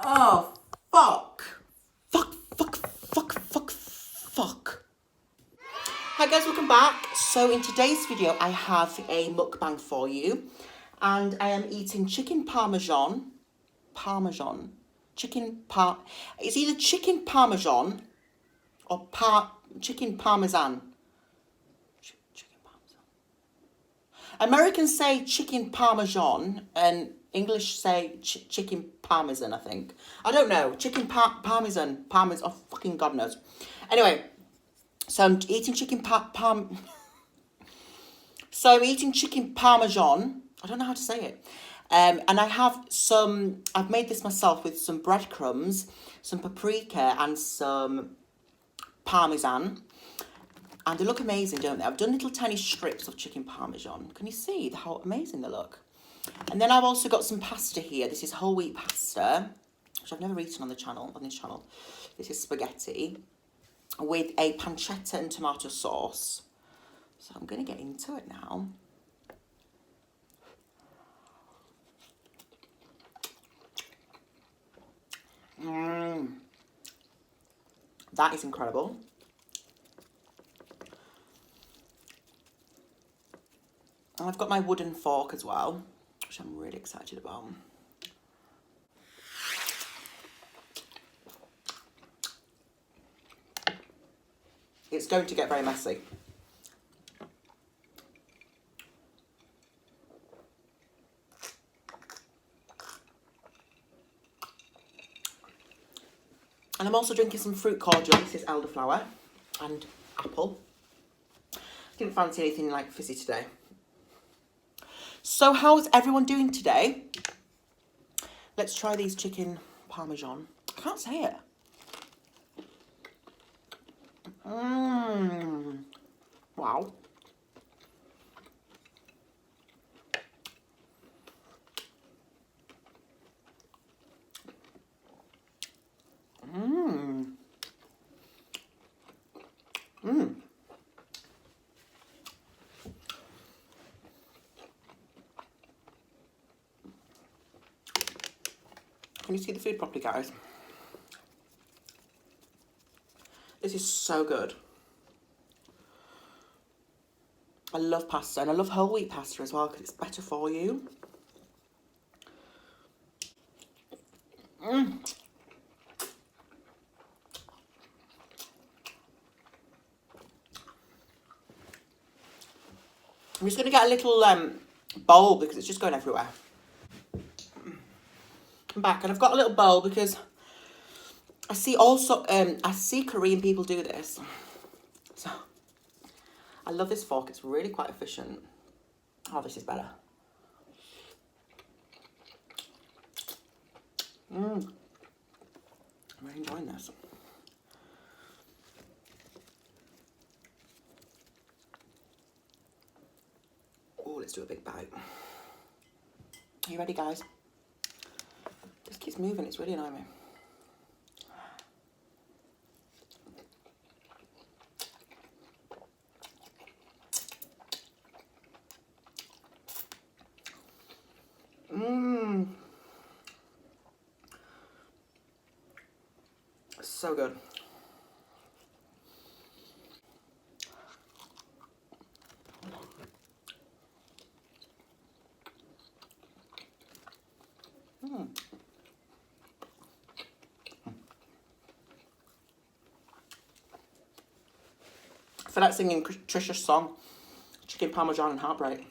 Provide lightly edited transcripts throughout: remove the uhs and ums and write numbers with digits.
Oh, fuck. Fuck. Hi guys, welcome back. So in today's video, I have a mukbang for you. And I am eating chicken parmesan. It's either chicken parmesan or chicken parmesan. Chicken parmesan. Americans say chicken parmesan and English say chicken parmesan, I think. I don't know. Chicken parmesan. Oh, fucking God knows. Anyway, so I'm eating chicken So I'm eating chicken parmesan. I don't know how to say it. And I have I've made this myself with some breadcrumbs, some paprika and some parmesan. And they look amazing, don't they? I've done little tiny strips of chicken parmesan. Can you see how amazing they look? And then I've also got some pasta here. This is whole wheat pasta, which I've never eaten on this channel. This is spaghetti with a pancetta and tomato sauce. So I'm going to get into it now. That is incredible. And I've got my wooden fork as well, which I'm really excited about. It's going to get very messy. And I'm also drinking some fruit cordial. This is elderflower and apple. Didn't fancy anything like fizzy today. So how's everyone doing today? Let's try these chicken parmesan. I can't say it. Wow. Can you see the food properly, guys? This is so good. I love pasta, and I love whole wheat pasta as well because it's better for you. I'm just going to get a little bowl because it's just going everywhere. I'm back, and I've got a little bowl because I see Korean people do this. So I love this fork. It's really quite efficient. Oh, this is better. I'm really enjoying this. Oh, let's do a big bite. Are you ready, guys? This keeps moving. It's really annoying me. So good. I feel like singing Trisha's song, Chicken Parmesan and Heartbreak.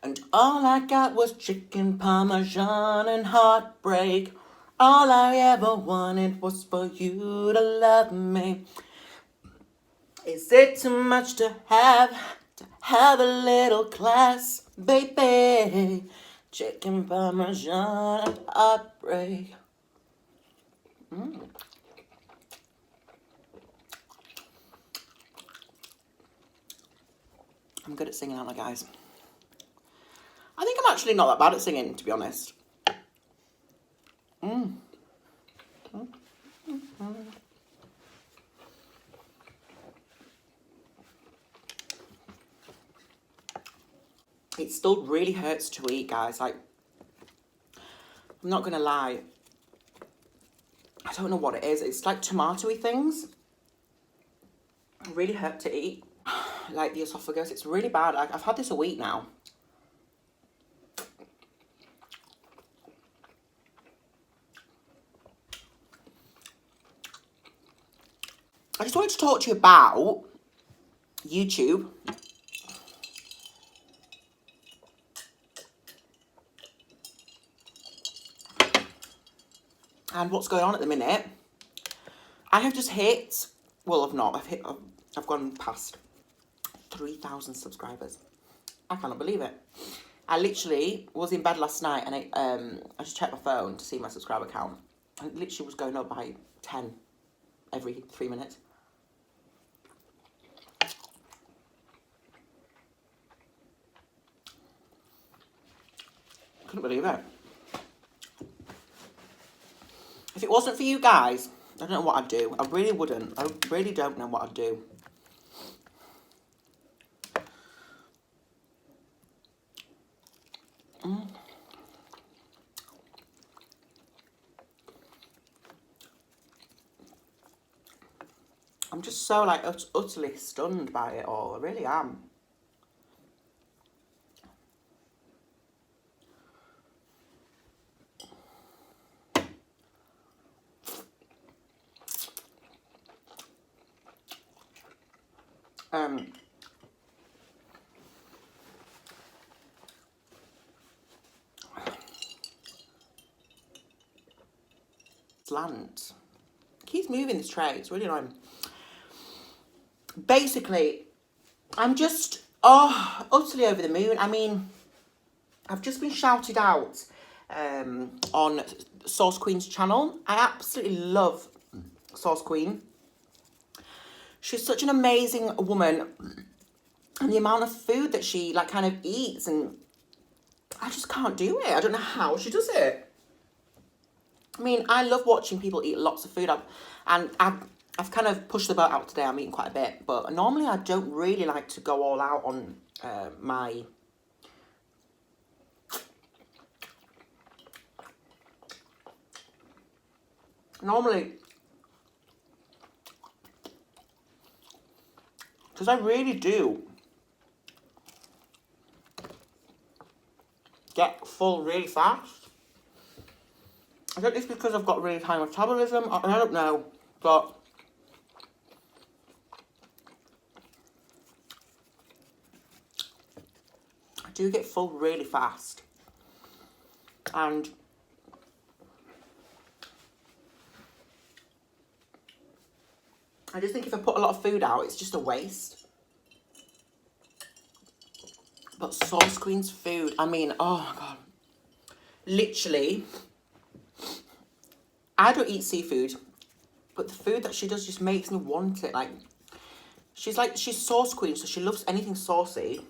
And all I got was chicken parmesan and heartbreak. All I ever wanted was for you to love me. Is it too much to have a little class, baby? Chicken parmesan and heartbreak. I'm good at singing, aren't I, guys? I think I'm actually not that bad at singing, to be honest. it still really hurts to eat, guys. Like, I'm not gonna lie. I don't know what it is. It's like tomatoey things. It really hurt to eat. Like the esophagus, it's really bad. I've had this a week now. I just wanted to talk to you about YouTube. And what's going on at the minute. I have just hit, well, I've gone past 3,000 subscribers. I cannot believe it. I literally was in bed last night and I just checked my phone to see my subscriber count. And it literally was going up by 10 every 3 minutes. Couldn't believe it. If it wasn't for you guys, I don't know what I'd do. I really wouldn't. I really don't know what I'd do. I'm just so, like, utterly stunned by it all. I really am. Slant. Keeps moving this tray. It's really annoying. Basically, I'm just, utterly over the moon. I mean, I've just been shouted out on Sauce Queen's channel. I absolutely love Sauce Queen. She's such an amazing woman. And the amount of food that she, like, kind of eats, and I just can't do it. I don't know how she does it. I mean, I love watching people eat lots of food. I've kind of pushed the boat out today. I'm eating quite a bit. But normally I don't really like to go all out on my... Normally... Because I really do get full really fast. I don't know if it's because I've got really high metabolism. I don't know. But I do get full really fast. And I just think if I put a lot of food out, it's just a waste. But Sauce Queen's food, I mean, oh my God. Literally, I don't eat seafood, but the food that she does just makes me want it. Like, she's Sauce Queen, so she loves anything saucy.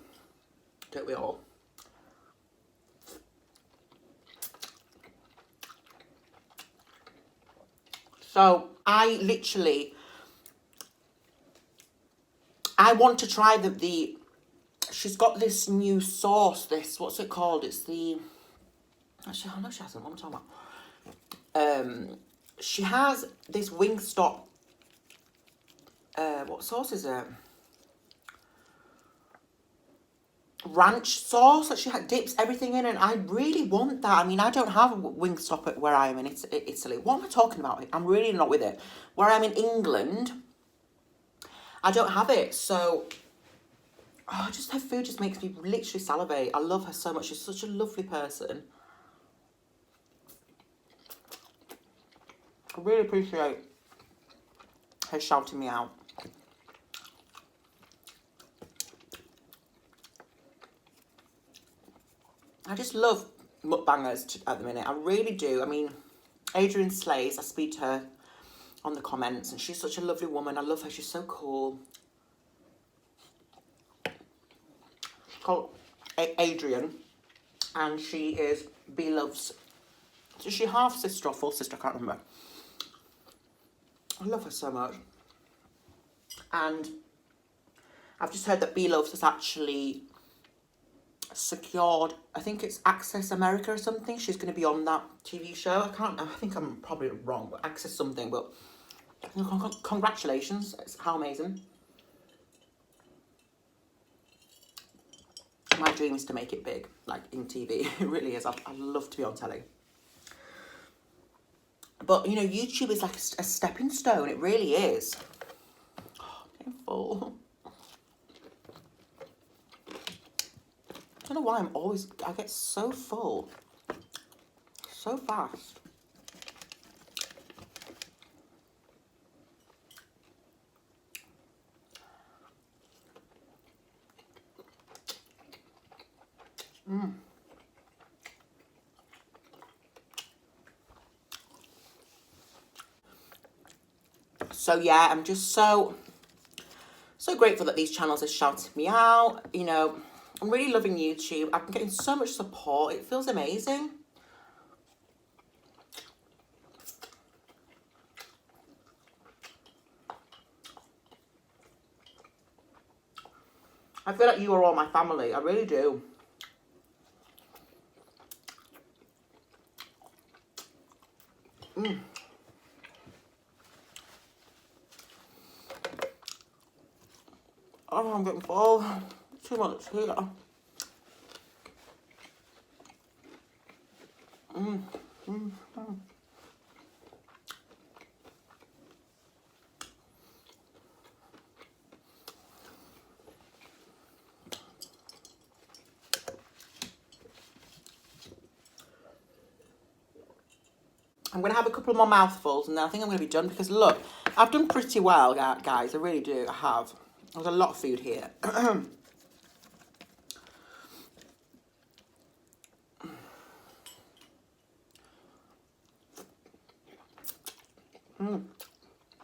Don't we all? So, I want to try she's got this new sauce, what's it called? It's the, actually, I know she hasn't, what am I talking about? She has this Wingstop, what sauce is it? Ranch sauce that she dips everything in, and I really want that. I mean, I don't have a Wingstop at where I am in Italy. What am I talking about? I'm really not with it. Where I'm in England, I don't have it, so... Oh, just her food just makes me literally salivate. I love her so much. She's such a lovely person. I really appreciate her shouting me out. I just love mukbangers at the minute. I really do. I mean, Adrian slays. I speak to her on the comments, and she's such a lovely woman. I love her. She's so cool. Called Adrian, and she is Beloved's. Is she half sister or full sister? I can't remember. I love her so much. And I've just heard that Beloved's has actually secured, I think it's Access America or something. She's going to be on that TV show. I think I'm probably wrong, but Access something. But congratulations. It's how amazing. My dream is to make it big, like in TV. It really is. I love to be on telly. But, you know, YouTube is like a stepping stone. It really is. Oh, I'm getting full. I don't know why I get so full. So fast. So yeah, I'm just so grateful that these channels are shouting me out. You know, I'm really loving YouTube. I'm getting so much support. It feels amazing. I feel like you are all my family. I really do. Oh, I'm getting full. Too much here. I'm going to have a couple more mouthfuls and then I think I'm going to be done because look, I've done pretty well, guys. I really do. I have. There's a lot of food here. I'm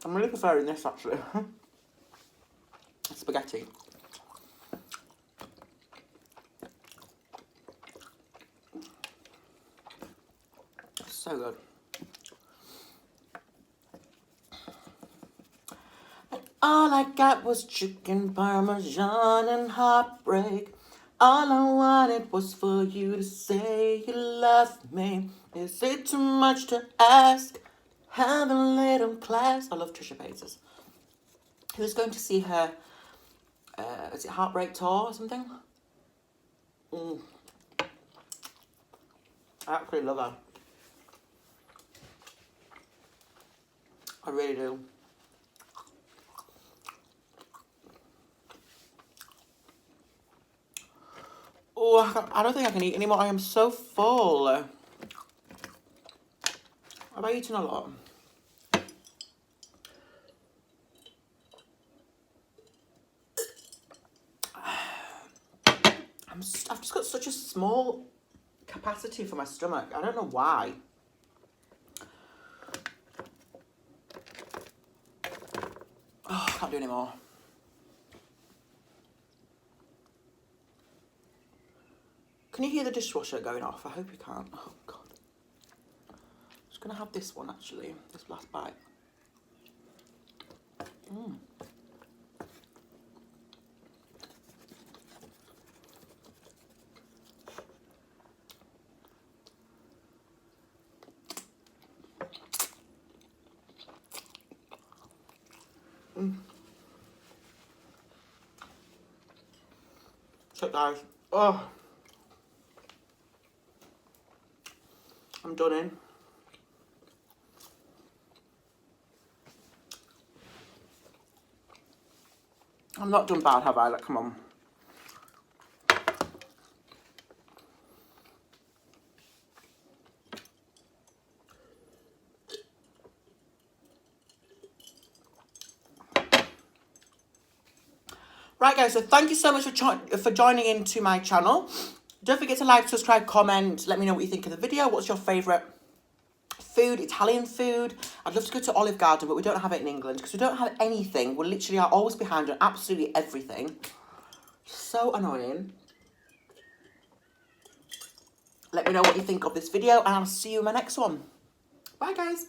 really preferring this actually. Spaghetti. So good. All I got was chicken Parmesan and Heartbreak. All I wanted was for you to say you love me. Is it too much to ask? Have a little class. I love Trisha Paytas. Who's going to see her, is it Heartbreak tour or something? I absolutely love her. I really do. Oh, I don't think I can eat anymore. I am so full. Have I eaten a lot? I've just got such a small capacity for my stomach. I don't know why. Oh, I can't do anymore. Can you hear the dishwasher going off? I hope you can't. Oh, God. I'm just going to have this one, actually. This last bite. So, guys. Oh. I'm done in. I'm not done bad, have I? Like, come on. Right, guys, so thank you so much for joining into my channel. Don't forget to like, subscribe, comment. Let me know what you think of the video. What's your favourite food, Italian food? I'd love to go to Olive Garden, but we don't have it in England because we don't have anything. We literally are always behind on absolutely everything. So annoying. Let me know what you think of this video, and I'll see you in my next one. Bye, guys.